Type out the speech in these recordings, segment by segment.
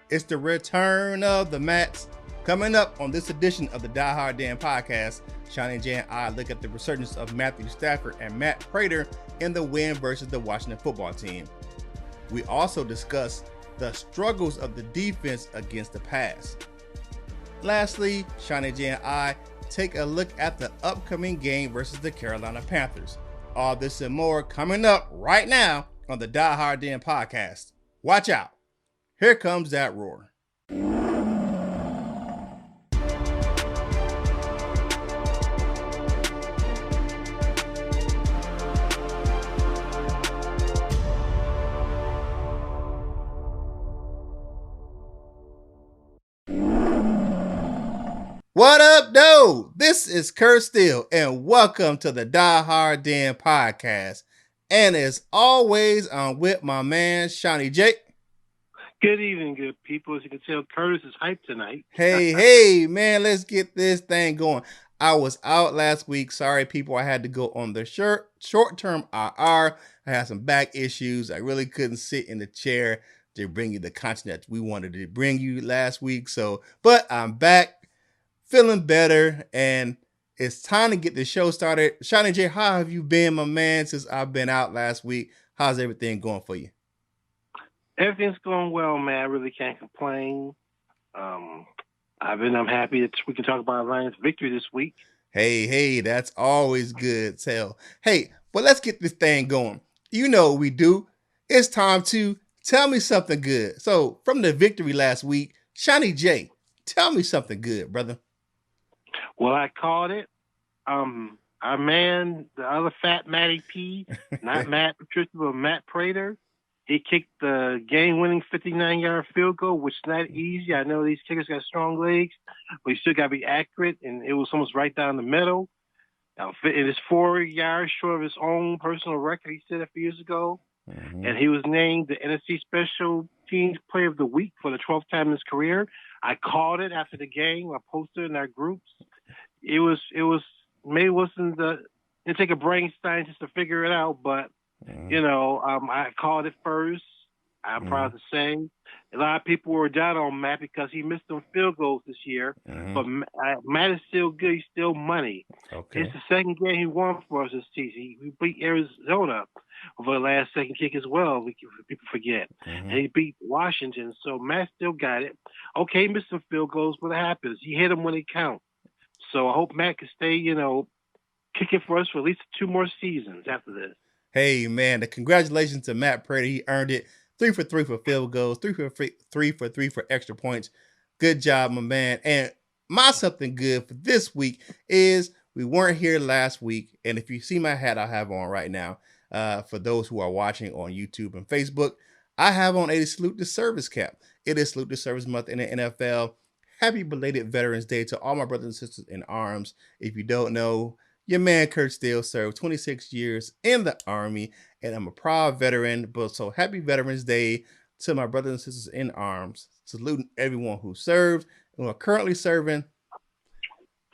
It's the return of the Mats. Coming up on this edition of the Die Hard Dan podcast, Seany J and I look at the resurgence of Matthew Stafford and Matt Prater in the win versus the Washington football team. We also discuss the struggles of the defense against the pass. Lastly, Seany J and I take a look at the upcoming game versus the Carolina Panthers. All this and more coming up right now on the Die Hard Dan podcast. Watch out. Here comes that roar. What up, though? This is Kurt Steele, and welcome to the Die Hard Dan podcast. And as always, I'm with my man, Seany J. Good evening, good people. As you can tell, Curtis is hyped tonight. Hey, man, let's get this thing going. I was out last week. Sorry, people, I had to go on the short-term IR. I had some back issues. I really couldn't sit in the chair to bring you the content that we wanted to bring you last week. But I'm back. Feeling better, and it's time to get the show started. Seany J, how have you been, my man, since I've been out last week? How's everything going for you? Everything's going well, man. I really can't complain. I'm happy that we can talk about Lions' victory this week. Hey, that's always good, Tell. Hey, but let's get this thing going. You know what we do. It's time to tell me something good. So, from the victory last week, Seany J, tell me something good, brother. Well, I called it. Our man, the other fat Matty P, not Matt Patricia, but Matt Prater, he kicked the game-winning 59-yard field goal, which is not easy. I know these kickers got strong legs, but you still got to be accurate, and it was almost right down the middle. It is 4 yards short of his own personal record he set a few years ago, and he was named the NFC Special Teams Player of the Week for the 12th time in his career. I called it after the game. I posted it in our groups. Maybe it wasn't it'd take a brain scientist to figure it out, but I called it first. I'm proud to say. A lot of people were down on Matt because he missed some field goals this year, but Matt is still good. He's still money. Okay. It's the second game he won for us this season. He beat Arizona over the last second kick as well. People forget. And he beat Washington, so Matt still got it. Okay, he missed some field goals, but it happens. He hit them when it counts. So I hope Matt can stay, kicking for us for at least 2 more seasons after this. Hey, man, congratulations to Matt Prater. He earned it. 3 for 3 for field goals, 3 for 3 for extra points. Good job, my man. And my something good for this week is we weren't here last week. And if you see my hat I have on right now, for those who are watching on YouTube and Facebook, I have on a Salute to Service cap. It is Salute to Service Month in the NFL. Happy belated Veterans Day to all my brothers and sisters in arms. If you don't know, your man Kurt Steele served 26 years in the Army, and I'm a proud veteran. So happy Veterans Day to my brothers and sisters in arms. Saluting everyone who served and who are currently serving.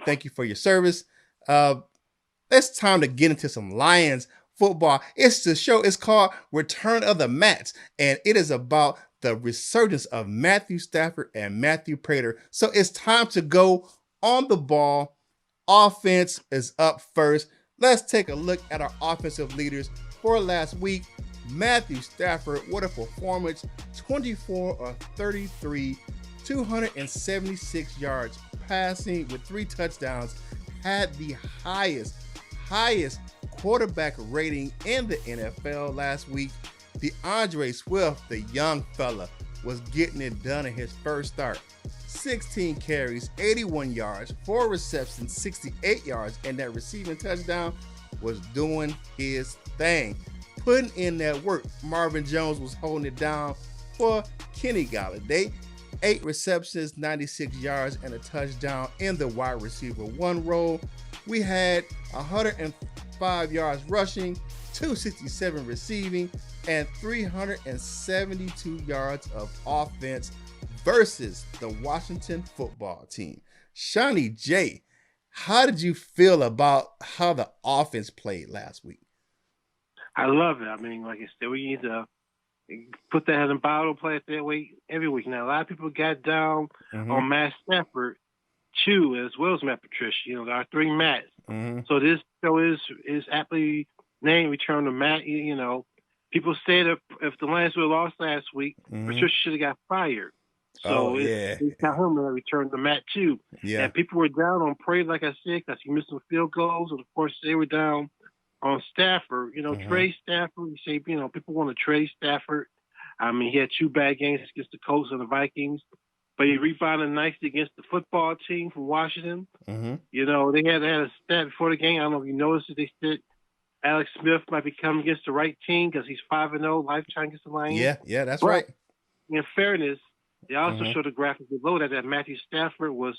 Thank you for your service. It's time to get into some Lions football. It's called Return of the Mats, and it is about the resurgence of Matthew Stafford and Matthew Prater. So it's time to go on the ball. Offense is up first. Let's take a look at our offensive leaders for last week. Matthew Stafford, what a performance. 24 of 33, 276 yards passing with 3 touchdowns. Had the highest quarterback rating in the NFL last week. DeAndre Swift, the young fella, was getting it done in his first start. 16 carries, 81 yards, 4 receptions, 68 yards, and that receiving touchdown was doing his thing. Putting in that work. Marvin Jones was holding it down for Kenny Golladay. 8 receptions, 96 yards, and a touchdown in the wide receiver 1 role. We had 105 yards rushing, 267 receiving, and 372 yards of offense versus the Washington football team. Seany J, how did you feel about how the offense played last week? I love it. I mean, like I said, we need to put that in the bottle, play it that way every week. Now, a lot of people got down on Matt Stafford, too, as well as Matt Patricia. You know, there are three Matts. So this show is aptly named Return to Matt. You know, people said if the Lions would have lost last week, Patricia should have got fired. So it's got him to return to Matt, too. Yeah. And people were down on Prater, like I said, because he missed some field goals. And, of course, they were down on Stafford. You know, trade Stafford. You say, you know, people want to trade Stafford. I mean, he had 2 bad games against the Colts and the Vikings, but he rebounded nicely against the football team from Washington. You know, they had a stat before the game. I don't know if you noticed it. They said Alex Smith might be coming against the right team because he's 5-0 lifetime against the Lions. Yeah, that's right. In fairness, they also showed a graphic below that Matthew Stafford was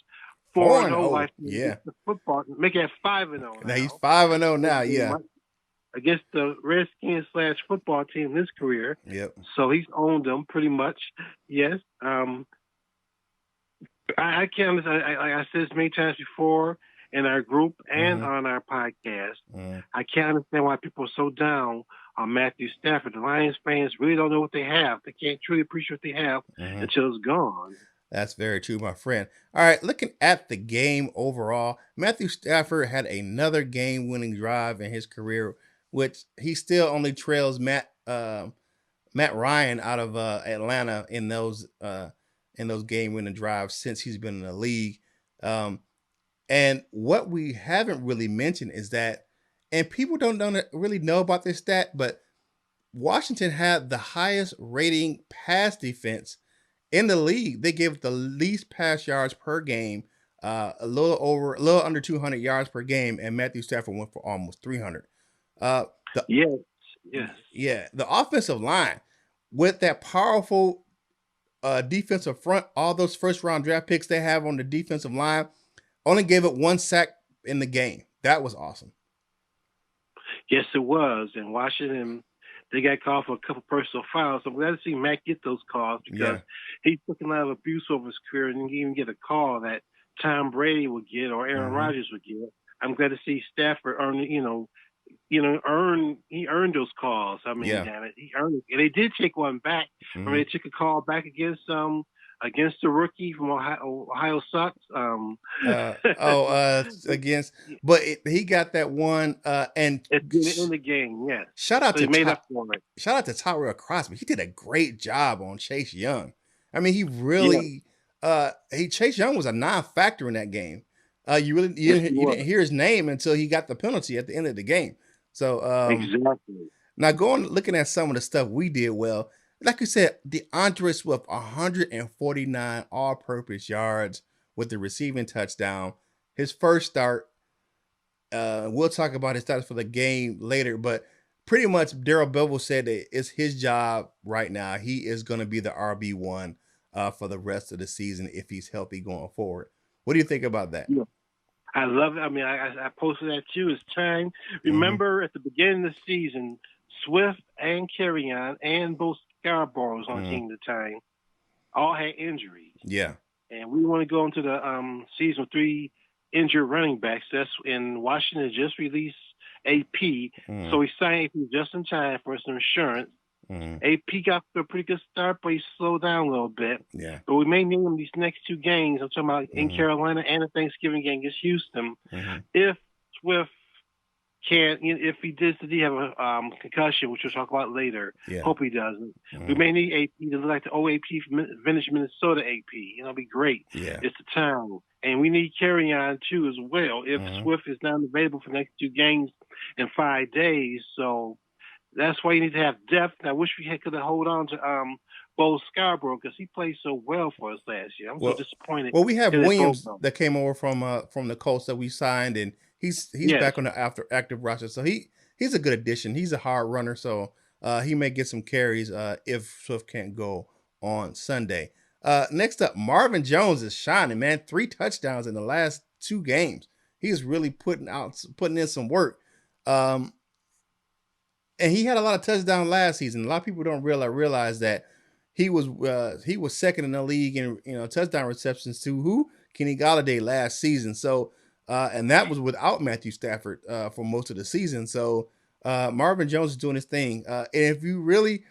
4-0 lifetime against the football, make it 5-0 now. He's 5-0 now, yeah. Against the Redskins / football team in his career. Yep. So he's owned them pretty much. Yes. I can't understand. Like I said this many times before in our group and on our podcast. I can't understand why people are so down on Matthew Stafford. The Lions fans really don't know what they have. They can't truly appreciate what they have until it's gone. That's very true, my friend. All right, looking at the game overall, Matthew Stafford had another game-winning drive in his career, which he still only trails Matt Ryan out of Atlanta in those game-winning drives since he's been in the league. And what we haven't really mentioned is that, and people don't really know about this stat, but Washington had the highest rating pass defense in the league. They gave the least pass yards per game, a little under 200 yards per game, and Matthew Stafford went for almost 300. Yes. Yeah, the offensive line with that powerful defensive front, all those first-round draft picks they have on the defensive line, only gave it 1 sack in the game. That was awesome. Yes, it was. And Washington, they got called for a couple personal fouls. I'm glad to see Matt get those calls because he took a lot of abuse over his career and didn't even get a call that Tom Brady would get or Aaron Rodgers would get. I'm glad to see Stafford earn those calls. I mean, damn it, he earned it. And they did take one back. I mean, they took a call back against the rookie from Ohio Sox. He got that one and it's in the game. Yes. Shout out to Tyrell Crosby. He did a great job on Chase Young. I mean, he really Chase Young was a non-factor in that game. You didn't hear his name until he got the penalty at the end of the game. So exactly. Now looking at some of the stuff we did well, like you said, DeAndre Swift, 149 all-purpose yards with the receiving touchdown. His first start, we'll talk about his stats for the game later, but pretty much Darrell Bevell said that it's his job right now. He is going to be the RB1 for the rest of the season if he's healthy going forward. What do you think about that? Yeah. I love it. I mean, I posted that too. It's time. Remember, at the beginning of the season, Swift and Carolina and both Scarboroughs on team at the time all had injuries. Yeah. And we want to go into the season with 3 injured running backs. That's in Washington just released AP. So we signed AP just in time for some insurance. AP got a pretty good start, but he slowed down a little bit. Yeah. But we may need him these next 2 games. I'm talking about in Carolina and the Thanksgiving game against Houston. If Swift if he have a concussion, which we'll talk about later, hope he doesn't. We may need AP to look like the old AP from vintage Minnesota AP. It'll be great. Yeah. It's the time. And we need Carry-On too as well. If Swift is not available for the next 2 games in 5 days, so that's why you need to have depth. I wish we could have hold on to Bo Scarborough because he played so well for us last year. I'm so disappointed. Well, we have Williams that came over from the Colts that we signed, and he's back on the active roster. So he's a good addition. He's a hard runner, so he may get some carries if Swift can't go on Sunday. Next up, Marvin Jones is shining, man. 3 touchdowns in the last 2 games. He's really putting in some work. And he had a lot of touchdowns last season. A lot of people don't realize that he was second in the league in touchdown receptions to Kenny Golladay last season. So and that was without Matthew Stafford for most of the season. So Marvin Jones is doing his thing. And if you really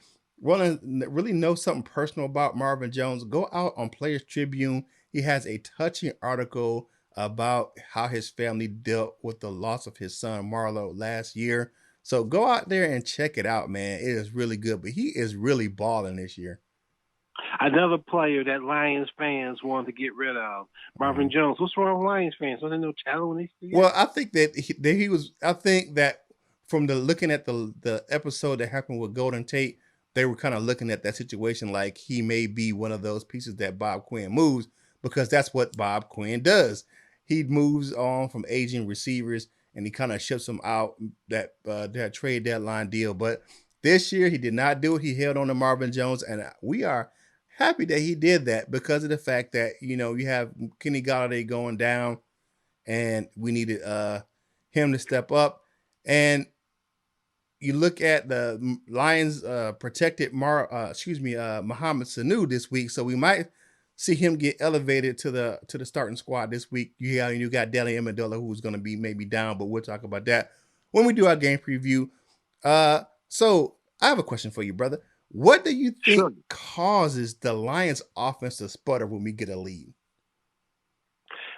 want to really know something personal about Marvin Jones, go out on Players Tribune. He has a touching article about how his family dealt with the loss of his son Marlo last year. So go out there and check it out, man. It is really good. But he is really balling this year. Another player that Lions fans wanted to get rid of, Marvin Jones. What's wrong with Lions fans? Don't they know talent when they see it? Well, I think that he was. I think that from the looking at the episode that happened with Golden Tate, they were kind of looking at that situation like he may be one of those pieces that Bob Quinn moves, because that's what Bob Quinn does. He moves on from aging receivers and he kind of ships them out that trade deadline deal. But this year he did not do it. He held on to Marvin Jones, and we are happy that he did that because of the fact that you have Kenny Galladay going down, and we needed him to step up. And you look at the Lions protected Mohamed Sanu this week, so we might see him get elevated to the starting squad this week. You got Deli Amendola, who's going to be maybe down, but we'll talk about that when we do our game preview. So I have a question for you, brother. What do you think causes the Lions offense to sputter when we get a lead?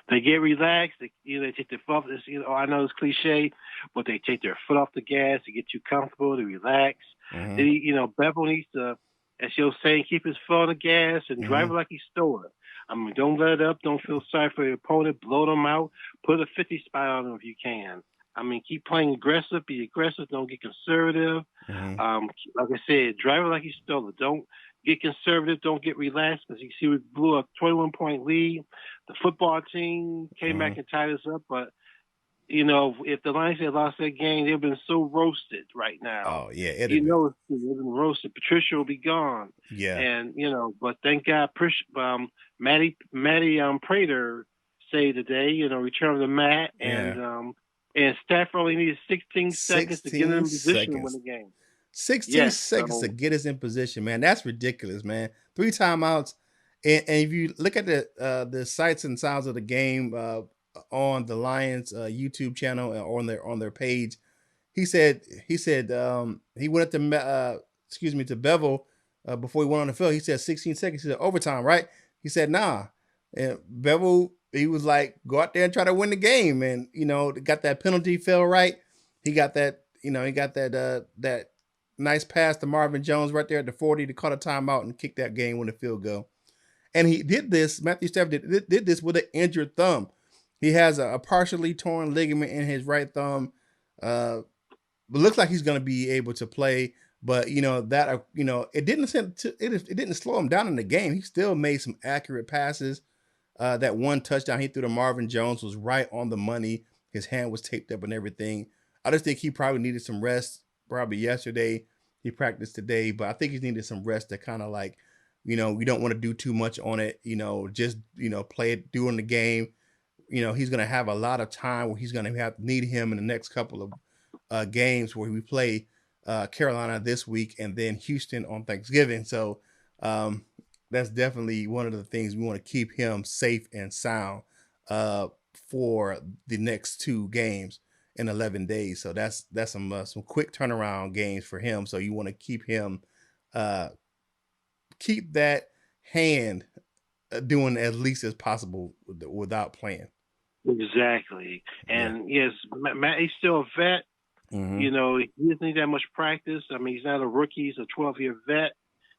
They get relaxed. They take their foot off. I know it's cliche, but they take their foot off the gas to get too comfortable, to relax. Bevel needs to, as you're saying, keep his foot on the gas and drive it like he stole it. I mean, don't let it up. Don't feel sorry for your opponent. Blow them out. Put a 50 spot on them if you can. I mean, keep playing aggressive. Be aggressive. Don't get conservative. Like I said, drive it like you stole it. Don't get conservative. Don't get relaxed, because you see we blew a 21-point lead. The football team came back and tied us up. But, if the Lions had lost that game, they've been so roasted right now. Oh, yeah. They've been roasted. Patricia will be gone. Yeah. And, but thank God, Matty Prater saved the day, return to Matt. And Stafford only needed 16 seconds to get him in position to win the game. 16 seconds to get us in position, man. That's ridiculous, man. 3 timeouts. And if you look at the sights and sounds of the game on the Lions YouTube channel or on their page, he said he went up to Bevel before he went on the field. He said 16 seconds. He said overtime, right? He said nah. And Bevel, he was like, go out there and try to win the game, and got that penalty fell right. He got that that nice pass to Marvin Jones right there at the 40 to call a timeout and kick that game with a field goal. And he did this. Matthew Stafford did this with an injured thumb. He has a partially torn ligament in his right thumb. But looks like he's going to be able to play. But it didn't slow him down in the game. He still made some accurate passes. That one touchdown he threw to Marvin Jones was right on the money. His hand was taped up and everything. I just think he probably needed some rest. Probably yesterday. He practiced today, but I think he needed some rest to kind of like, we don't want to do too much on it. Just play it during the game. He's going to have a lot of time where he's going to need him in the next couple of games where we play Carolina this week and then Houston on Thanksgiving. So that's definitely one of the things we want to keep him safe and sound for the next 2 games in 11 days. So that's some quick turnaround games for him. So you want to keep him, keep that hand doing as least as possible without playing. Exactly. And yes, Matt, he's still a vet. He doesn't need that much practice. I mean, he's not a rookie. He's a 12-year vet.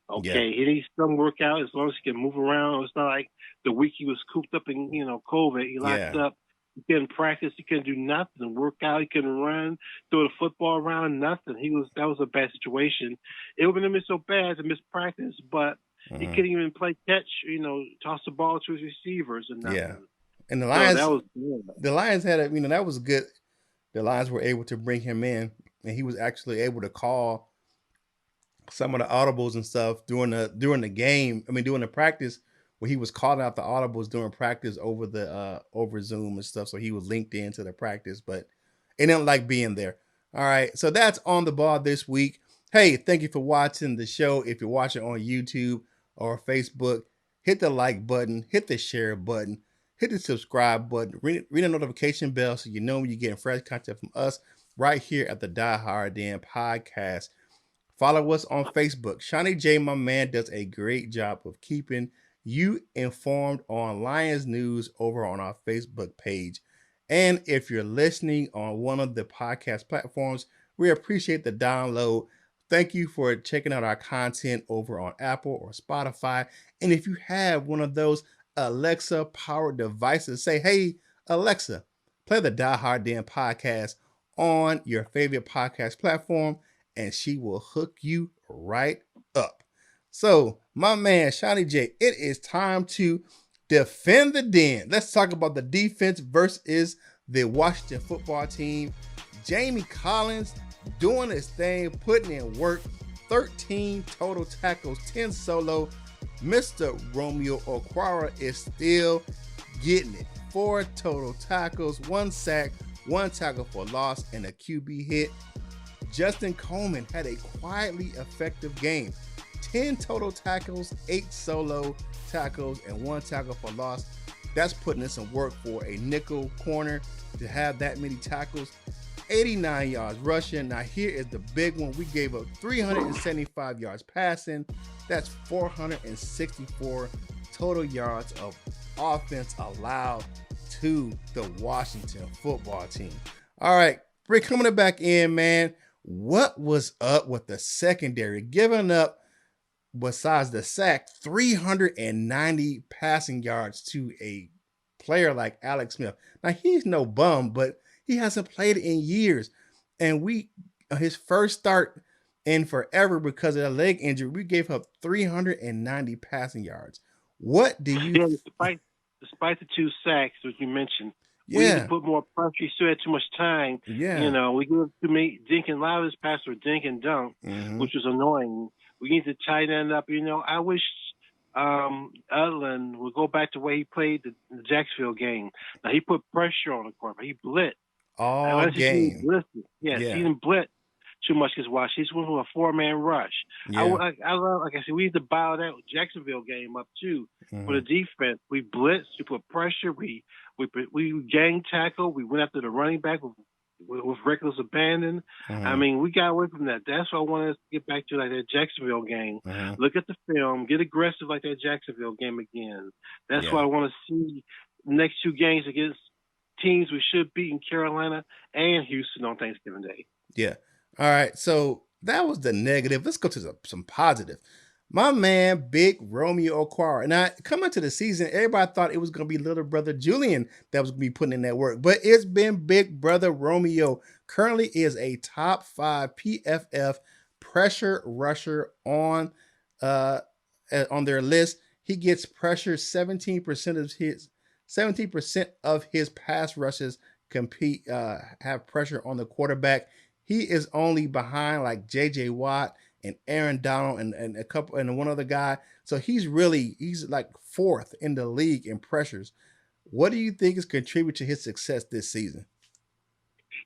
Okay, he needs some workout as long as he can move around. It's not like the week he was cooped up in, COVID. He locked up. He couldn't practice. He couldn't do nothing. Work out. He couldn't run. Throw the football around. Nothing. That was a bad situation. It wouldn't have been so bad to miss practice, but he couldn't even play catch. Toss the ball to his receivers and nothing. Yeah, and the Lions. The Lions had a. That was good. The Lions were able to bring him in, and he was actually able to call some of the audibles and stuff during the game. I mean, during the practice, where he was calling out the audibles during practice over Zoom and stuff. So he was linked into the practice, but it didn't like being there. All right, so that's on the ball this week. Hey, thank you for watching the show. If you're watching on YouTube or Facebook, hit the like button, hit the share button, hit the subscribe button, ring the notification bell so you know when you're getting fresh content from us right here at the Die Hard Den podcast. Follow us on Facebook. Seany J, my man, does a great job of keeping you informed on Lions news over on our Facebook page. And if you're listening on one of the podcast platforms, we appreciate the download. Thank you for checking out our content over on Apple or Spotify. And if you have one of those Alexa powered devices, say, hey, Alexa, play the Die Hard Den podcast on your favorite podcast platform, and she will hook you right up. So, my man, Seany J, it is time to defend the den. Let's talk about the defense versus the Washington football team. Jamie Collins doing his thing, putting in work. 13 total tackles, 10 solo. Mr. Romeo Okwara is still getting it. 4 total tackles, 1 sack, 1 tackle for loss, and a QB hit. Justin Coleman had a quietly effective game. 10 total tackles, 8 solo tackles, and 1 tackle for loss. That's putting in some work for a nickel corner to have that many tackles. 89 yards rushing. Now here is the big one. We gave up 375 yards passing. That's 464 total yards of offense allowed to the Washington football team. All right, Rick, coming back in, man. What was up with the secondary? Giving up, besides the sack, 390 passing yards to a player like Alex Smith. Now, he's no bum, but he hasn't played in years. And his first start in forever because of a leg injury, we gave up 390 passing yards. What do you... Yeah, despite the 2 sacks, which you mentioned, we need to put more pressure. He still had too much time. Yeah. You know, we give to me dink and allow his pass or dink and dunk, which was annoying. We need to tighten that up. You know, I wish Udlin would go back to the way he played the Jacksonville game. Now, he put pressure on the quarterback. He blitzed. All game. Yes, he didn't blitz too much because Washington. He's went with a 4-man rush. Yeah. I love, like I said, we need to dial that Jacksonville game up too for the defense. We blitzed, we put pressure, we gang tackle, we went after the running back with reckless abandon. I mean, we got away from that. That's what I wanted us to get back to, like that Jacksonville game. Look at the film, get aggressive like that Jacksonville game again. That's what I want to see next 2 games against teams we should beat in Carolina and Houston on Thanksgiving Day. Yeah. All right. So that was the negative. Let's go to some positive. My man, Big Romeo Okwara. Now, coming to the season, everybody thought it was going to be little brother Julian that was going to be putting in that work, but it's been big brother Romeo. Currently is a top 5 PFF pressure rusher on their list. He gets pressure 17% of his pass rushes have pressure on the quarterback. He is only behind like J.J. Watt and Aaron Donald and a couple and one other guy. So he's like 4th in the league in pressures. What do you think has contributed to his success this season?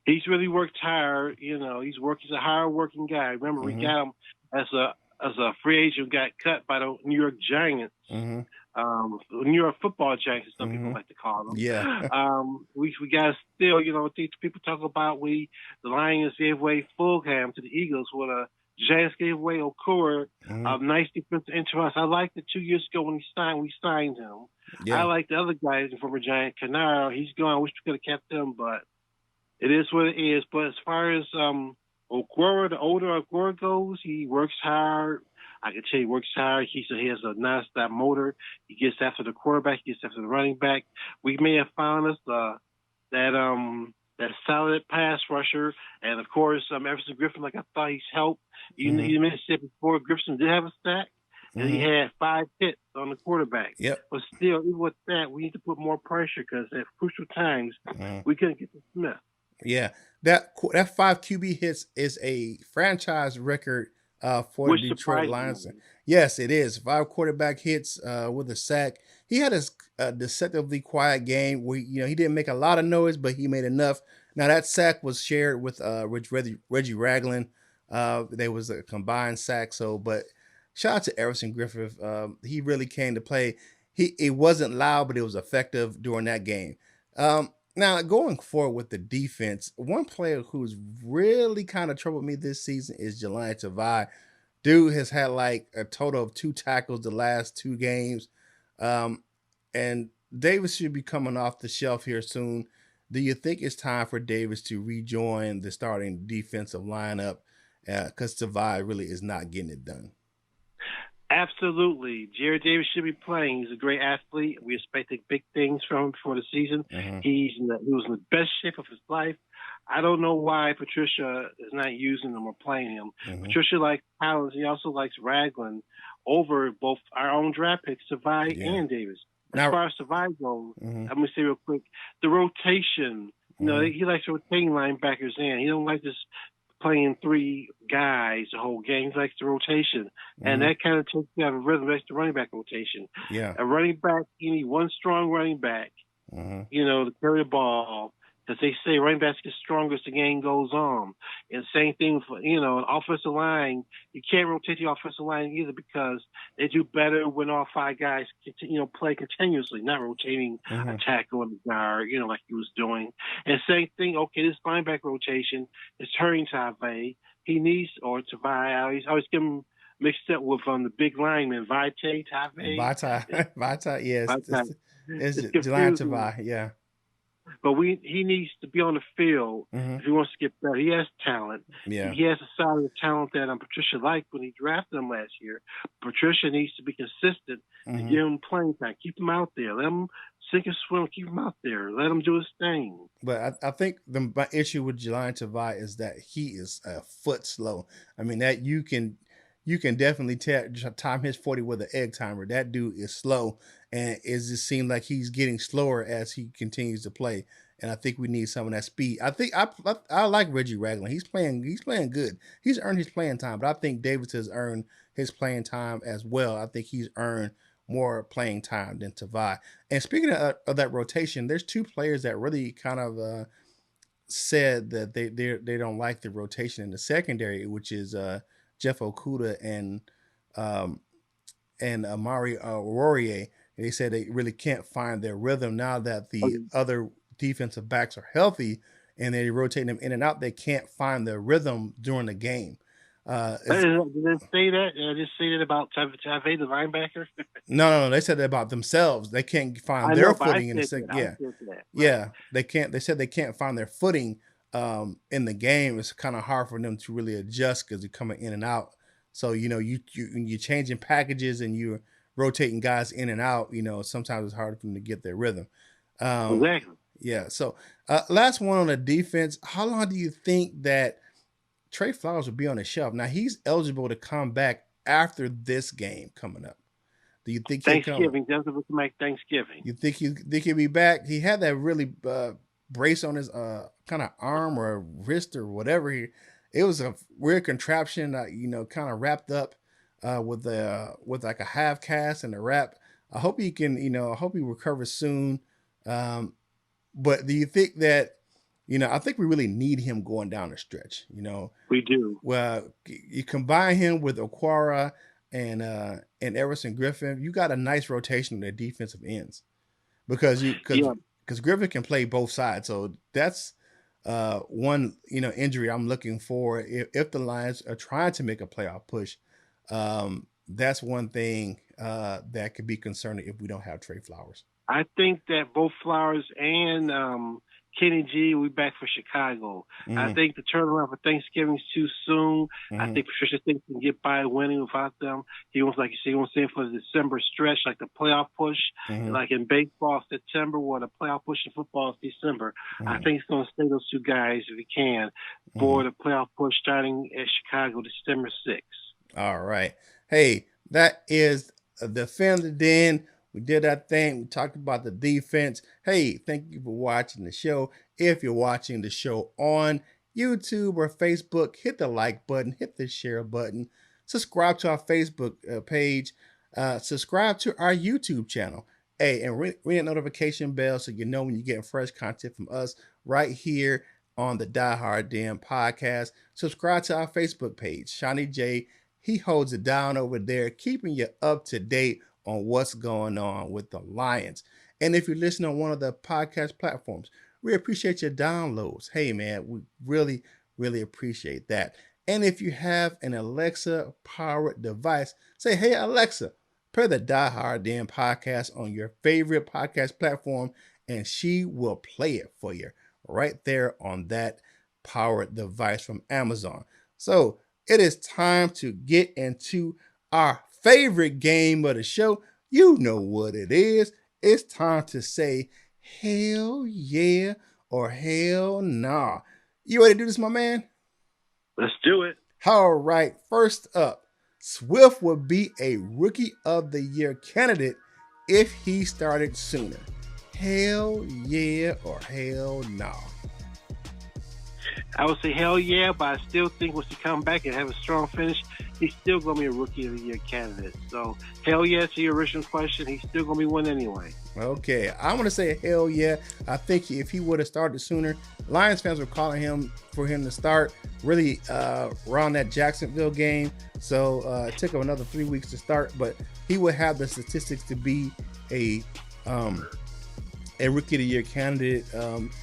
He's really worked hard. You know, he's a hard working guy. Remember, we got him as a free agent, got cut by the New York Giants. New York Football Giants, as some people like to call them. Yeah. We got still, you know, people talk about the Lions gave away Fulham to the Eagles, with a Giants gave away Okura, nice defensive end to us. I liked it 2 years ago when we signed him. Yeah. I like the other guys, the former Giant, Canaro. He's gone. I wish we could have kept him, but it is what it is. But as far as Okura, the older Okura goes, he works hard. I can tell he works hard. He has a non-stop motor. He gets after the quarterback. He gets after the running back. We may have found us that solid pass rusher, and of course, Everson Griffin. Like I thought he's helped. You mentioned before, Griffin did have a sack, and he had 5 hits on the quarterback. Yep. But still, even with that, we need to put more pressure because at crucial times we couldn't get to Smith. Yeah, that 5 QB hits is a franchise record for the Detroit Lions. Yes, it is. 5 quarterback hits with a sack. He had a deceptively quiet game where he didn't make a lot of noise, but he made enough. Now that sack was shared with Reggie Ragland. There was a combined sack. But shout out to Everson Griffith. He really came to play. It wasn't loud, but it was effective during that game. Now, going forward with the defense, one player who's really kind of troubled me this season is Jelani Tavai. Dude has had like a total of 2 tackles the last 2 games. Um, and Davis should be coming off the shelf here soon. Do you think it's time for Davis to rejoin the starting defensive lineup? Because Tavai really is not getting it done. Absolutely. Jared Davis should be playing. He's a great athlete. We expected big things from him for the season. Mm-hmm. He was in the best shape of his life. I don't know why Patricia is not using him or playing him. Mm-hmm. Patricia likes Collins. He also likes Ragland over both our own draft picks, Tavai and Davis. As far as Tavai goes, I'm going to say real quick, the rotation, you know, he likes rotating linebackers in. He don't like this playing 3 guys the whole game. He likes the rotation. And that kind of takes you out of rhythm. That's the running back rotation. Yeah. A running back, you need one strong running back, you know, to carry the ball. Because they say running backs get stronger as the game goes on. And same thing for, you know, an offensive line. You can't rotate the offensive line either because they do better when all 5 guys, you know, play continuously, not rotating a tackle in the guard, you know, like he was doing. And same thing, okay, this linebacker rotation is hurting Tavai. He needs, or Tavai, I always get him mixed up with the big lineman, Vitae, Tavai. Vitae, yes. Vitae. It's Jelani Tavai, yeah. But he needs to be on the field if he wants to get better. He has talent. Yeah. He has a side of talent that Patricia liked when he drafted him last year. Patricia needs to be consistent and give him playing time. Keep him out there. Let him sink and swim. Keep him out there. Let him do his thing. But I think my issue with Jelani Tavai is that he is a foot slow. I mean, that you can definitely time his 40 with an egg timer. That dude is slow, and it just seems like he's getting slower as he continues to play. And I think we need some of that speed. I think I like Reggie Ragland. He's playing good. He's earned his playing time, but I think Davis has earned his playing time as well. I think he's earned more playing time than Tavai. And speaking of that rotation, there's 2 players that really kind of said that they don't like the rotation in the secondary, which is Jeff Okudah and Amari Aurier. They said they really can't find their rhythm now that the other defensive backs are healthy and they rotate them in and out. They can't find their rhythm during the game. Did they say that? Did I just say that about Tavai, the linebacker? No. They said that about themselves. They can't find their footing in the second. Yeah, yeah. They can't. They said they can't find their footing in the game. It's kind of hard for them to really adjust because they're coming in and out. So you're changing packages and you're rotating guys in and out. You know, sometimes it's hard for them to get their rhythm. Exactly. Yeah. So last one on the defense. How long do you think that Trey Flowers will be on the shelf? Now he's eligible to come back after this game coming up. Do you think Thanksgiving? Doesn't make Thanksgiving. You think he'll be back? He had that really brace on his kind of arm or wrist or whatever. It was a weird contraption, kind of wrapped up with like a half cast and a wrap. I hope he can, I hope he recovers soon. But do you think that, I think we really need him going down the stretch. We do. Well, you combine him with Okwara and Everson Griffin, you got a nice rotation of their defensive ends because Griffin can play both sides. So that's one injury I'm looking for if the Lions are trying to make a playoff push. That's one thing that could be concerning if we don't have Trey Flowers. I think that both Flowers and Kenny G will be back for Chicago. Mm-hmm. I think the turnaround for Thanksgiving is too soon. Mm-hmm. I think Patricia thinks he can get by winning without them. He wants, like you say, he wants to for the December stretch, like the playoff push. Mm-hmm. Like in baseball, September, or the playoff push in football is December. Mm-hmm. I think he's going to stay those 2 guys if he can for the playoff push starting at Chicago December 6th. All right. Hey, that is the Defend the Den. We did that thing. We talked about the defense. Hey, thank you for watching the show. If you're watching the show on YouTube or Facebook, hit the like button, hit the share button, subscribe to our Facebook page, subscribe to our YouTube channel. Hey, and ring that notification bell so you know when you're getting fresh content from us right here on the Die Hard Den podcast. Subscribe to our Facebook page. Seany J, he holds it down over there, keeping you up to date on what's going on with the Lions. And if you're listening on one of the podcast platforms, We appreciate your downloads. Hey, man, we really, really appreciate that. And if you have an Alexa powered device, say, hey, Alexa, play the Die Hard Den podcast on your favorite podcast platform, and she will play it for you right there on that powered device from Amazon. So it is time to get into our favorite game of the show. You know what it is. It's time to say hell yeah or hell nah. You ready to do this, my man? Let's do it. All right. First up, Swift would be a Rookie of the Year candidate if he started sooner. Hell yeah or hell nah? I would say hell yeah, but I still think once he come back and have a strong finish, he's still going to be a Rookie of the Year candidate. So hell yeah to your original question, he's still going to be one anyway. Okay, I'm going to say hell yeah. I think if he would have started sooner, Lions fans were calling him for him to start really around that Jacksonville game. So it took him another 3 weeks to start, but he would have the statistics to be a Rookie of the Year candidate.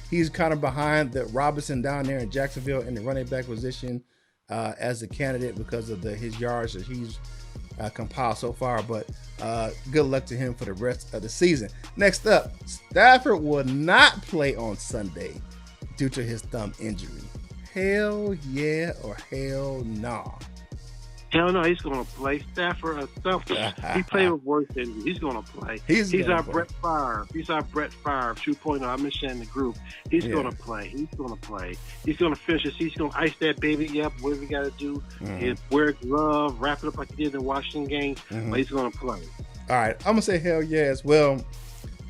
He's kind of behind the Robinson down there in Jacksonville in the running back position as a candidate because of his yards that he's compiled so far. But good luck to him for the rest of the season. Next up, Stafford will not play on Sunday due to his thumb injury. Hell yeah or hell nah? Hell no, he's going to play. Stafford or something. He played with worse injuries. He's going to play. He's our Brett Favre. He's our Brett Favre 2.0. I mentioned in the group. He's going to play. He's going to play. He's going to finish this. He's going to ice that baby up. Whatever he got to do. Wear a glove. Wrap it up like he did in the Washington game. But he's going to play. All right. I'm going to say hell yeah as well.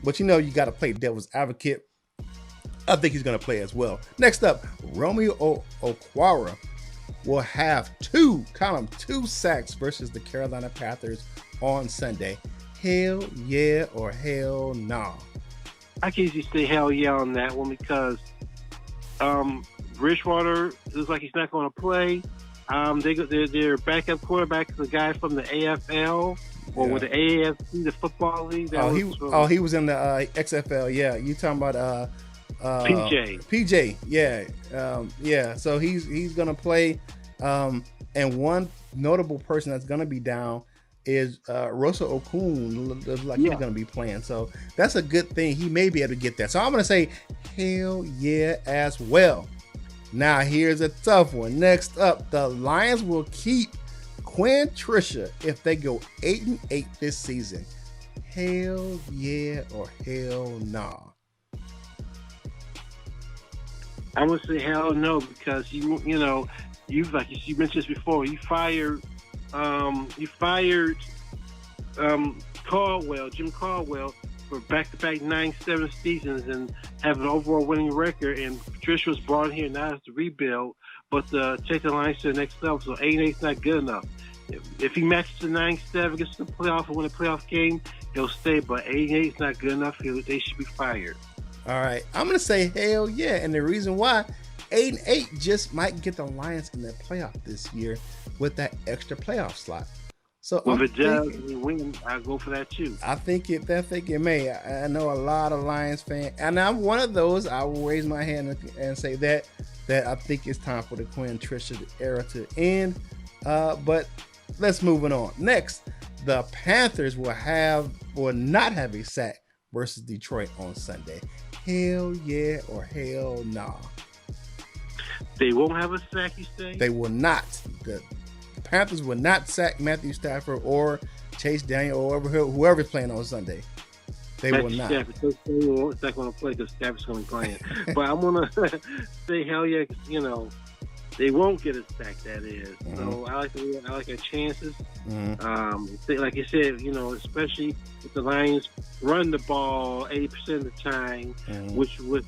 But you got to play devil's advocate. I think he's going to play as well. Next up, Romeo Okwara will have two sacks versus the Carolina Panthers on Sunday. Hell yeah or hell nah? I can easily say hell yeah on that one because Bridgewater looks like he's not going to play. Their backup quarterback is a guy from the AFL or with the AAFC, the football league. He was in the XFL. Yeah, you talking about PJ, yeah. So he's gonna play. And one notable person that's gonna be down is Russell Okung. Looks like he's gonna be playing. So that's a good thing. He may be able to get that. So I'm gonna say hell yeah as well. Now here's a tough one. Next up, the Lions will keep Quinn Trisha if they go 8-8 this season. Hell yeah or hell nah? I'm gonna say hell no because you like you mentioned this before. You fired Jim Caldwell for back-to-back 9-7 seasons and have an overall winning record. And Patricia was brought in here not as to rebuild, but to take the Lions to the next level. So 8-8 is not good enough. If he matches the 9-7, gets to the playoff and win a playoff game, he'll stay. But 8-8 is not good enough. They should be fired. All right, I'm gonna say hell yeah, and the reason why 8-8 just might get the Lions in the playoff this year with that extra playoff slot. So if it does win, I go for that too. I think it may. I know a lot of Lions fans, and I'm one of those. I will raise my hand and say that I think it's time for the Quinn Trisha era to end. But let's move on. Next, the Panthers will not have a sack versus Detroit on Sunday. Hell yeah or hell nah? They won't have a sack, you say? They will not. The Panthers will not sack Matthew Stafford or Chase Daniel or whoever's playing on Sunday. They will not. Stafford's not going to play because Stafford's going to be playing. But I'm going to say hell yeah, because, they won't get a sack, that is. So I like our chances. Like you said, especially if the Lions run the ball 80% of the time, which with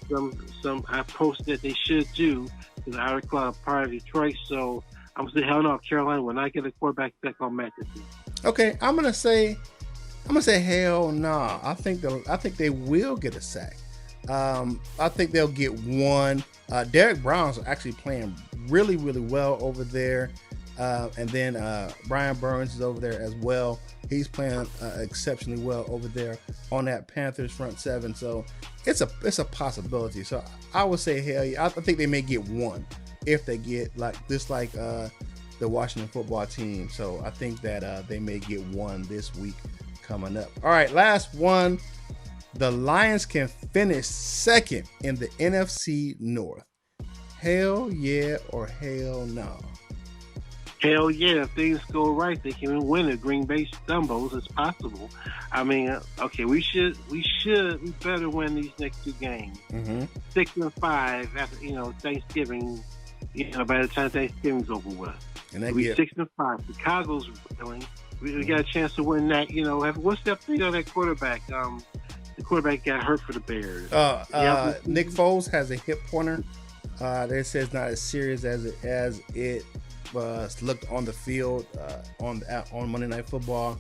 some I posted that they should do because I are part of Detroit. So I'm gonna say hell no, Carolina will not get a quarterback back on Matt this year. Okay, I'm gonna say hell nah. I think they will get a sack. I think they'll get one. Derek Brown's actually playing really, really well over there. And then Brian Burns is over there as well. He's playing exceptionally well over there on that Panthers front seven. So it's a possibility. So I would say hell yeah. I think they may get one if they get like the Washington football team. So I think that they may get one this week coming up. All right, last one. The Lions can finish second in the NFC North. Hell yeah or hell no? Hell yeah, if things go right, they can win at Green Bay stumbles. It's possible. I mean, okay, we better win these next two games. 6-5 after Thanksgiving. By the time Thanksgiving's over with, and that we 6-5. Chicago's willing. We got a chance to win that. What's that thing on that quarterback? The quarterback got hurt for the Bears. Nick Foles has a hip pointer. They say it's not as serious as it looked on the field on Monday Night Football,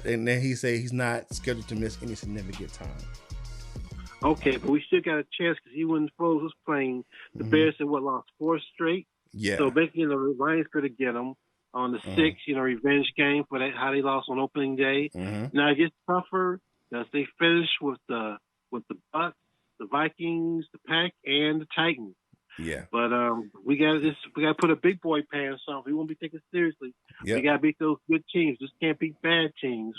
and then he said he's not scheduled to miss any significant time. Okay, but we still got a chance because he when Foles was playing, the Bears had lost 4 straight. Yeah. So basically, the Lions could have get them on the 6th, revenge game for that how they lost on opening day. Now it gets tougher as they finish with the Bucks, the Vikings, the Pack, and the Titans. Yeah. But we got to put a big boy pants on. We won't be taken seriously. Yep. We got to beat those good teams. Just can't beat bad teams.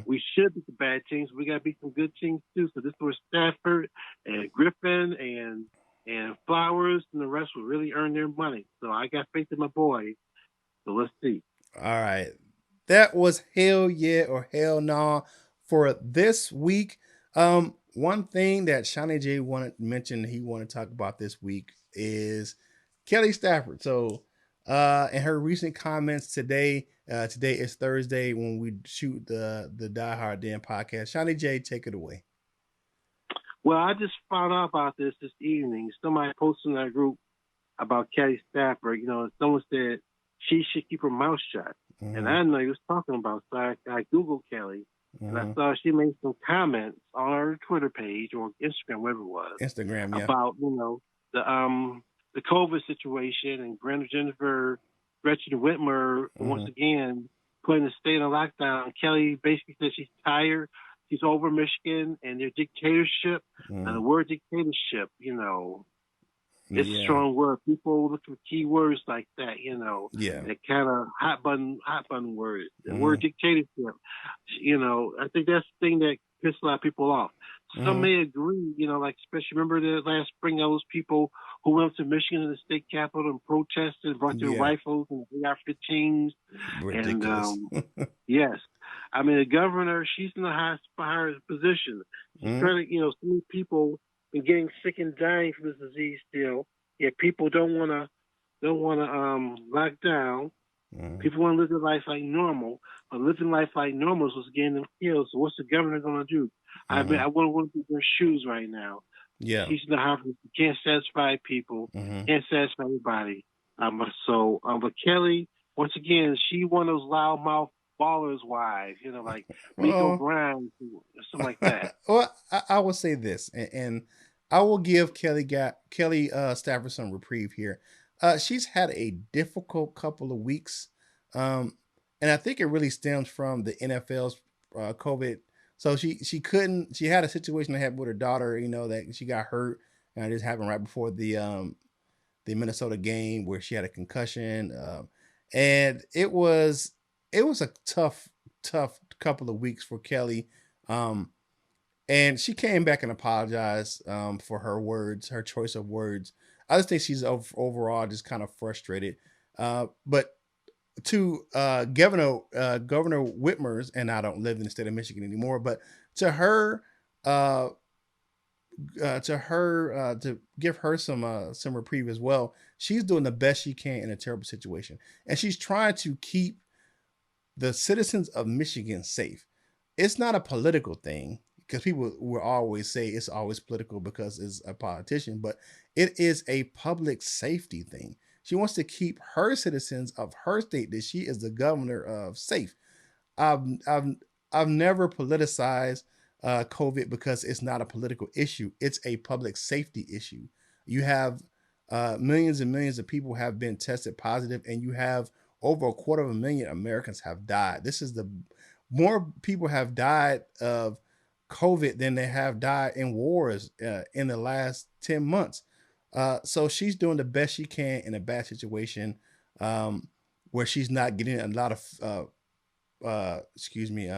We should beat the bad teams. We got to beat some good teams too. So this was Stafford and Griffin and Flowers and the rest will really earn their money. So I got faith in my boys. So let's see. All right. That was hell yeah or hell nah for this week. One thing that Seany J wanted to talk about this week is Kelly Stafford. So in her recent comments today is Thursday when we shoot the Die Hard Den podcast. Seany J, take it away. Well, I just found out about this evening. Somebody posted in our group about Kelly Stafford. Someone said she should keep her mouth shut. And I didn't know he was talking about, so I Googled Kelly. And I saw she made some comments on her Twitter page or Instagram, whatever it was. Instagram, yeah. About, the COVID situation and Gretchen Whitmer, once again, putting the state on lockdown. Kelly basically said she's tired. She's over Michigan and their dictatorship. And the word dictatorship, it's a strong word. People look for key words like that, Yeah. That kind of hot button words. The word dictatorship, I think that's the thing that pisses a lot of people off. Some may agree, especially remember the last spring, all those people who went to Michigan in the state capitol and protested, brought their rifles and AR-15s. Ridiculous. And yes, I mean the governor, she's in the highest position. She's trying to, so many people been getting sick and dying from this disease still. Yet people don't want to lock down. People want to live their life like normal, but living life like normal is what's getting them killed. So what's the governor going to do? I want to be in their shoes right now. Yeah, she's in the house. Can't satisfy people. Can't satisfy everybody. But Kelly, once again, she one of those loudmouth ballers' wives. Like Miko Brown, something like that. Well, I will say this, and I will give Kelly Stafford some reprieve here. She's had a difficult couple of weeks, and I think it really stems from the NFL's COVID. So she had a situation that happened with her daughter, that she got hurt, and this happened right before the Minnesota game where she had a concussion, and it was a tough couple of weeks for Kelly, and she came back and apologized for her choice of words. I just think she's overall just kind of frustrated. But to Governor Whitmer's, and I don't live in the state of Michigan anymore, but to her, to give her some reprieve as well. She's doing the best she can in a terrible situation, and she's trying to keep the citizens of Michigan safe. It's not a political thing, because people will always say it's always political because it's a politician, but it is a public safety thing. She wants to keep her citizens of her state that she is the governor of safe. I've never politicized COVID because it's not a political issue. It's a public safety issue. You have millions and millions of people have been tested positive, and you have over 250,000 Americans have died. This is the more people have died of COVID than they have died in wars in the last 10 months. So she's doing the best she can in a bad situation, um, where she's not getting a lot of excuse me,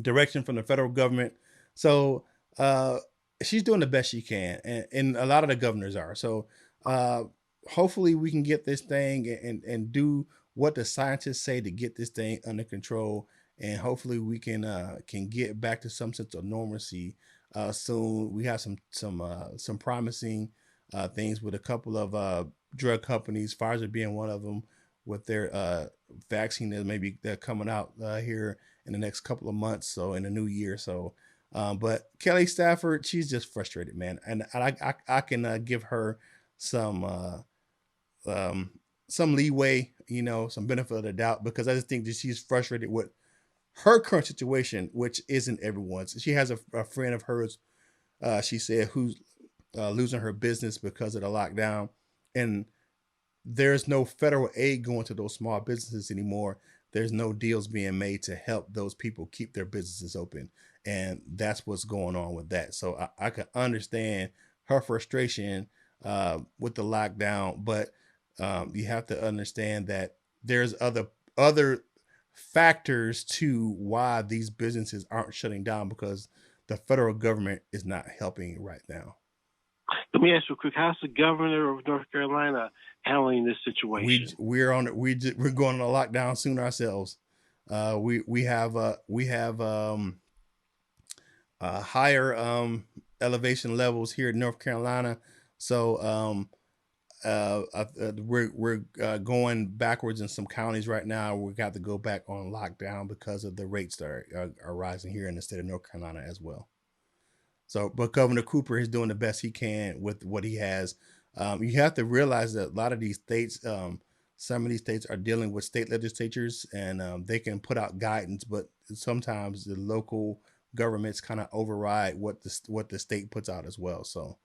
direction from the federal government. So uh, she's doing the best she can, and a lot of the governors are. So uh, hopefully we can get this thing and do what the scientists say to get this thing under control, and hopefully we can get back to some sense of normalcy soon. We have some promising things with a couple of drug companies, Pfizer being one of them, with their vaccine that maybe they're coming out here in the next couple of months, so in the new year. So, but Kelly Stafford, she's just frustrated, man, and I can give her some some leeway, some benefit of the doubt, because I just think that she's frustrated with her current situation, which isn't everyone's. She has a friend of hers, she said, who's losing her business because of the lockdown, and there's no federal aid going to those small businesses anymore. There's no deals being made to help those people keep their businesses open. And that's what's going on with that. So I can understand her frustration with the lockdown, but you have to understand that there's other factors to why these businesses aren't shutting down, because the federal government is not helping right now. Let me ask you quick: how's the governor of North Carolina handling this We situation? we're on we're going on a lockdown soon ourselves. We have higher elevation levels here in North Carolina, so we're going backwards in some counties right now. We got to go back on lockdown because of the rates that are rising here in the state of North Carolina as well. So, but Governor Cooper is doing the best he can with what he has. You have to realize that a lot of these states, some of these states are dealing with state legislatures, and they can put out guidance, but sometimes the local governments kind of override what the state puts out as well. So,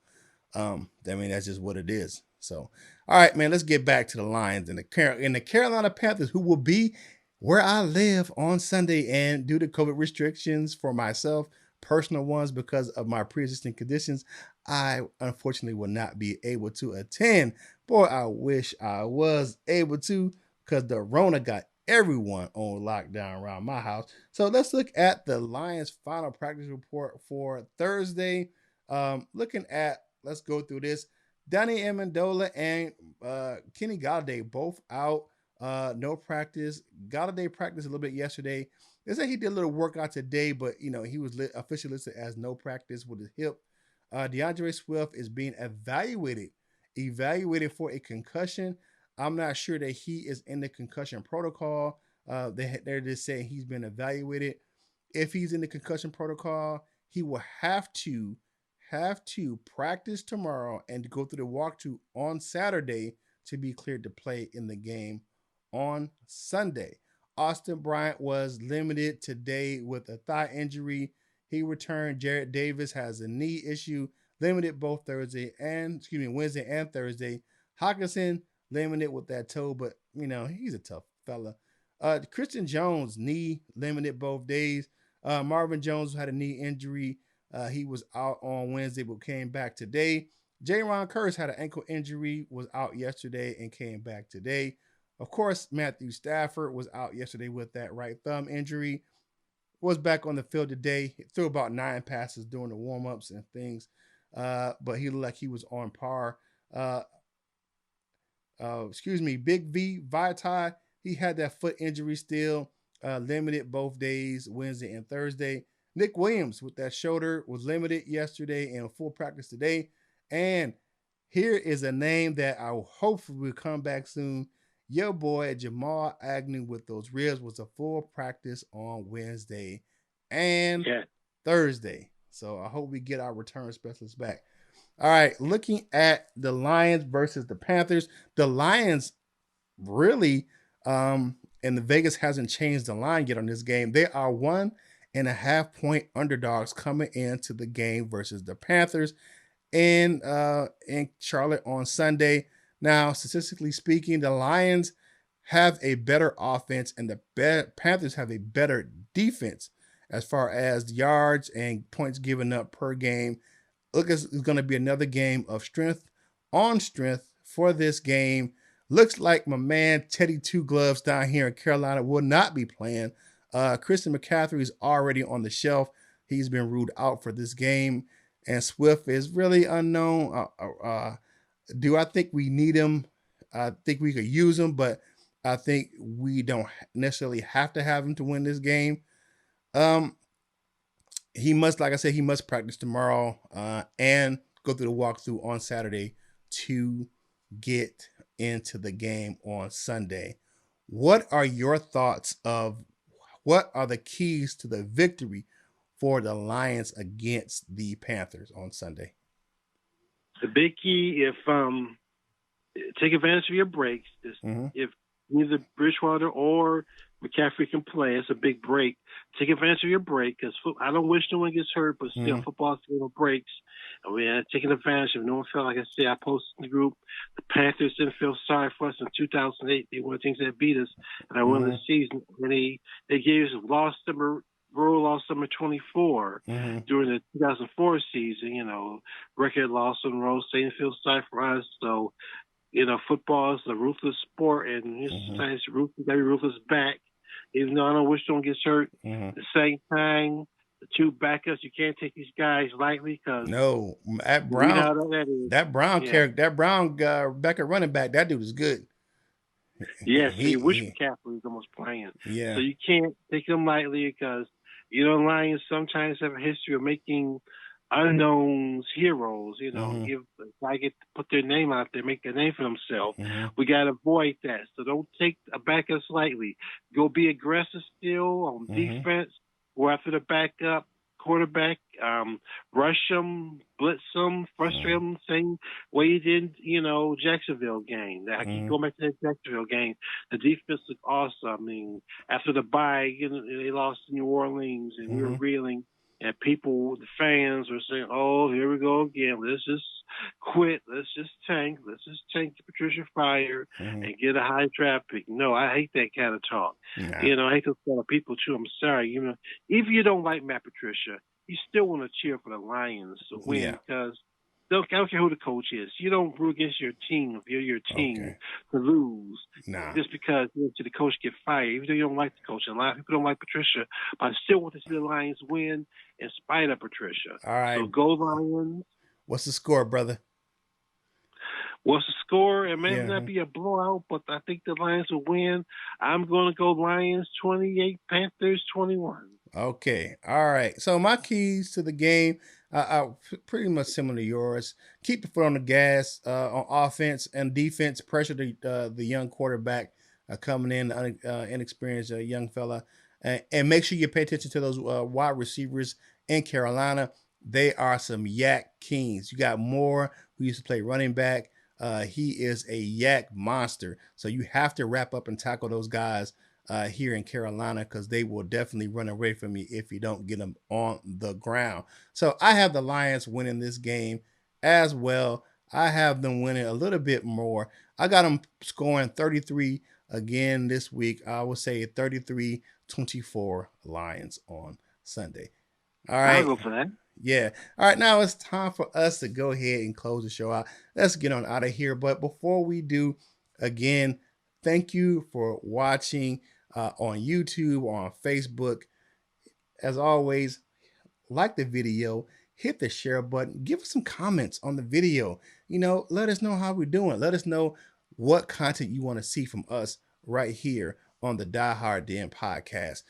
I mean, that's just what it is. So, all right, man, let's get back to the Lions and the Carolina Panthers, who will be where I live on Sunday. And due to COVID restrictions for myself, personal ones because of my pre-existing conditions, I unfortunately will not be able to attend. Boy, I wish I was able to, because the Rona got everyone on lockdown around my house. So let's look at the Lions' final practice report for Thursday. Let's go through this. Danny Amendola and Kenny Galladay both out. No practice. Galladay practiced a little bit yesterday. They say he did a little workout today, but he was officially listed as no practice with his hip. DeAndre Swift is being evaluated for a concussion. I'm not sure that he is in the concussion protocol. They're just saying he's been evaluated. If he's in the concussion protocol, he will have to practice tomorrow and go through the walkthrough on Saturday to be cleared to play in the game on Sunday. Austin Bryant was limited today with a thigh injury. He returned. Jared Davis has a knee issue, limited both Wednesday and Thursday. Hawkinson limited with that toe, but he's a tough fella. Christian Jones knee limited both days. Marvin Jones had a knee injury. He was out on Wednesday but came back today. J-Ron Curse had an ankle injury, was out yesterday and came back today. Of course, Matthew Stafford was out yesterday with that right thumb injury. Was back on the field today. He threw about 9 passes during the warm-ups and things, but he looked like he was on par. Big V, Vitae, he had that foot injury still, limited both days, Wednesday and Thursday. Nick Williams with that shoulder was limited yesterday and full practice today. And here is a name that I hopefully will come back soon. Your boy Jamal Agnew with those ribs was a full practice on Wednesday and Thursday. So I hope we get our return specialist back. All right, looking at the Lions versus the Panthers. The Lions really, and the Vegas hasn't changed the line yet on this game. They are 1.5-point underdogs coming into the game versus the Panthers in Charlotte on Sunday. Now, statistically speaking, the Lions have a better offense and the Panthers have a better defense as far as yards and points given up per game. Look, it's going to be another game of strength on strength for this game. Looks like my man Teddy Two Gloves down here in Carolina will not be playing. Christian McCaffrey is already on the shelf. He's been ruled out for this game. And Swift is really unknown. Do I think we need him? I think we could use him, but I think we don't necessarily have to have him to win this game. He must, like I said, he must practice tomorrow and go through the walkthrough on Saturday to get into the game on Sunday. What are your thoughts of what are the keys to the victory for the Lions against the Panthers on Sunday? The big key, if take advantage of your breaks. If neither Bridgewater or McCaffrey can play, it's a big break. Take advantage of your break because I don't wish no one gets hurt, but still, football's game of breaks. And we're taking advantage of no one felt like I said. I posted in the group. The Panthers didn't feel sorry for us in 2008. They were the things that beat us, and I won the season. And they gave us lost number 24 during the 2004 season. You know, record loss on the road. They didn't feel sorry for us, so. You know, football is a ruthless sport, and sometimes every ruthless back. Even though I don't wish someone gets hurt, at the same time, the two backups, you can't take these guys lightly because that Brown backup running back, that dude is good. Yes, you wish McCaffrey was almost playing. Yeah, so you can't take them lightly because Lions sometimes have a history of making unknowns heroes. If I get to put their name out there, make a name for themselves. We got to avoid that. So don't take a backup lightly. Go be aggressive still on defense. Go after the backup quarterback. Rush them, blitz them, frustrate them. Same way you did, Jacksonville game. I keep going back to that Jacksonville game. The defense looked awesome. I mean, after the bye, they lost to New Orleans, and we were reeling. And people, the fans were saying, "Oh, here we go again. Let's just quit. Let's just tank. Let's just tank Patricia fired and get a high draft pick." No, I hate that kind of talk. I hate those kind of people too. I'm sorry. If you don't like Matt Patricia, you still want to cheer for the Lions to win because I don't care who the coach is. You don't root against your team if you're your team to lose just because the coach get fired. Even though you don't like the coach, a lot of people don't like Patricia, but I still want to see the Lions win in spite of Patricia. All right, so go Lions. What's the score, brother? What's the score? It may not be a blowout, but I think the Lions will win. I'm going to go Lions 28, Panthers 21. Okay. All right. So my keys to the game are pretty much similar to yours. Keep the foot on the gas on offense and defense. Pressure the young quarterback coming in, inexperienced young fella. And make sure you pay attention to those wide receivers in Carolina. They are some yak kings. You got Moore, who used to play running back. He is a yak monster. So you have to wrap up and tackle those guys here in Carolina because they will definitely run away from you if you don't get them on the ground. So I have the Lions winning this game as well. I have them winning a little bit more. I got them scoring 33 again this week. I would say 33-24 Lions on Sunday. All right. I'll go for that. Yeah. All right. Now it's time for us to go ahead and close the show out. Let's get on out of here. But before we do, again, thank you for watching on YouTube or on Facebook. As always, like the video, hit the share button, give us some comments on the video. Let us know how we're doing. Let us know what content you want to see from us right here on the Die Hard Den podcast.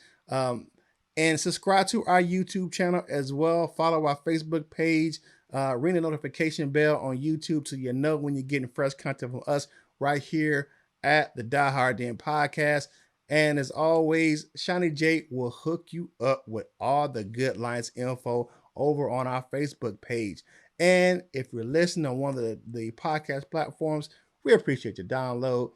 And subscribe to our YouTube channel as well. Follow our Facebook page. Ring the notification bell on YouTube so you know when you're getting fresh content from us right here at the Die Hard Den podcast. And as always, Seany J will hook you up with all the good Lions info over on our Facebook page. And if you're listening on one of the podcast platforms, we appreciate your download.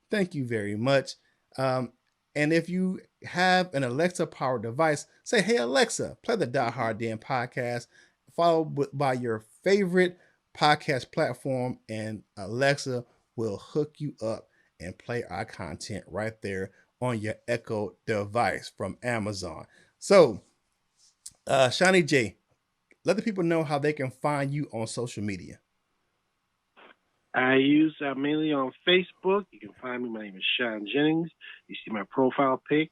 Thank you very much. And if you have an Alexa-powered device, say, "Hey, Alexa, play the Die Hard Den podcast," followed by your favorite podcast platform, and Alexa will hook you up and play our content right there on your Echo device from Amazon. So, Seany J, let the people know how they can find you on social media. I use mainly on Facebook. You can find me. My name is Sean Jennings. You see my profile pic.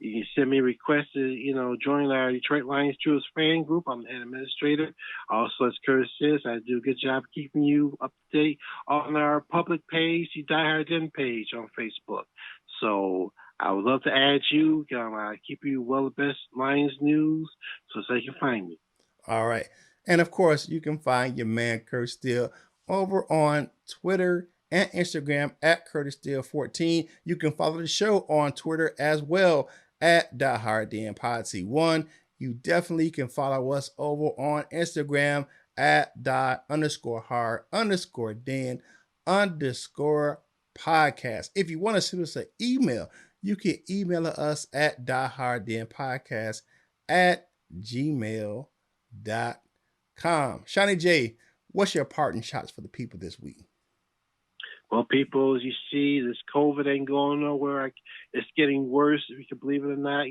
You can send me requests to, join our Detroit Lions Truest fan group. I'm the head administrator. Also, as Curtis says, I do a good job keeping you up to date on our public page, the Die Hard Den page on Facebook. So I would love to add you. I keep you well the best Lions news so they can find me. All right. And of course, you can find your man Kurt Steele over on Twitter and Instagram at Curtis Steele 14. You can follow the show on Twitter as well at Die Hard Den Pod C1. You definitely can follow us over on Instagram at die underscore hard underscore den underscore podcast. If you want to send us an email, you can email us at dieharddenpodcast at gmail.com. Seany J, what's your parting shots for the people this week? Well, people, as you see, this COVID ain't going nowhere. It's getting worse, if you can believe it or not.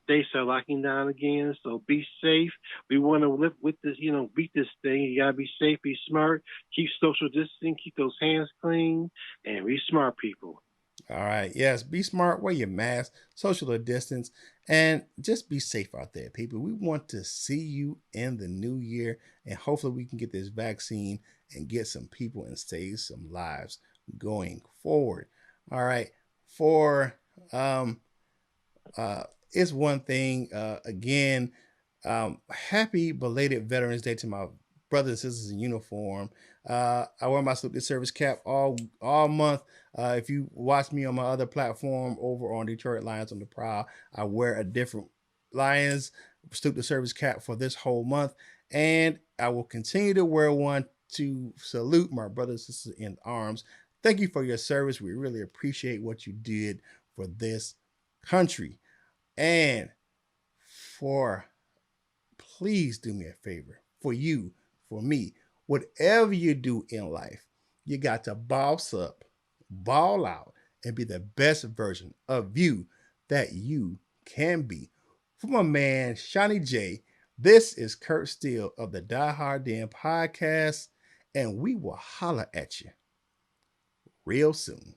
States are locking down again, so be safe. We want to live with this, beat this thing. You got to be safe, be smart, keep social distancing, keep those hands clean, and be smart, people. All right. Yes. Be smart. Wear your mask, social distance, and just be safe out there, people. We want to see you in the new year, and hopefully we can get this vaccine and get some people and save some lives going forward. All right. For it's one thing. Again, happy belated Veterans Day to my brothers and sisters in uniform. I wear my salute to service cap all month. If you watch me on my other platform over on Detroit Lions on the Prowl, I wear a different Lions salute to service cap for this whole month, and I will continue to wear one to salute my brothers and sisters in arms. Thank you for your service. We really appreciate what you did for this country. And for please do me a favor, for you, for me, whatever you do in life, you got to boss up, ball out, and be the best version of you that you can be. For my man, Seany J, this is Kurt Steele of the Die Hard Den podcast, and we will holler at you real soon.